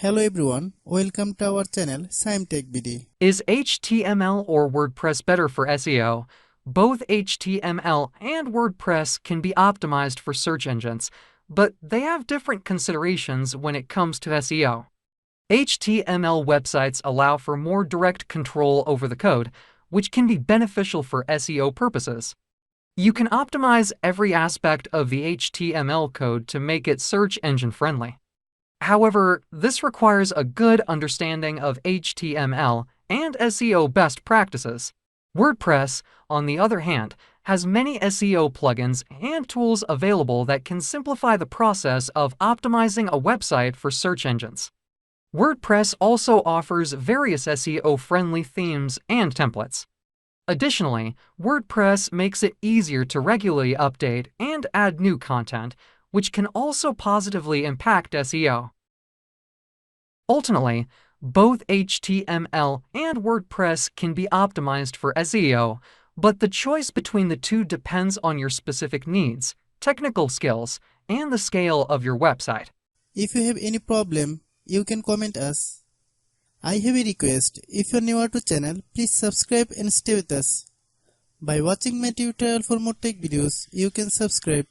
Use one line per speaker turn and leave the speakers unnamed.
Hello everyone, welcome to our channel Shaem TechBD.
Is HTML or WordPress better for SEO? Both HTML and WordPress can be optimized for search engines, but they have different considerations when it comes to SEO. HTML websites allow for more direct control over the code, which can be beneficial for SEO purposes. You can optimize every aspect of the HTML code to make it search engine friendly. However, this requires a good understanding of HTML and SEO best practices. WordPress, on the other hand, has many SEO plugins and tools available that can simplify the process of optimizing a website for search engines. WordPress also offers various SEO-friendly themes and templates. Additionally, WordPress makes it easier to regularly update and add new content, which can also positively impact SEO. Ultimately, both HTML and WordPress can be optimized for SEO, but the choice between the two depends on your specific needs, technical skills, and the scale of your website.
If you have any problem, you can comment us. I have a request, if you are newer to channel, please subscribe and stay with us. By watching my tutorial for more tech videos, you can subscribe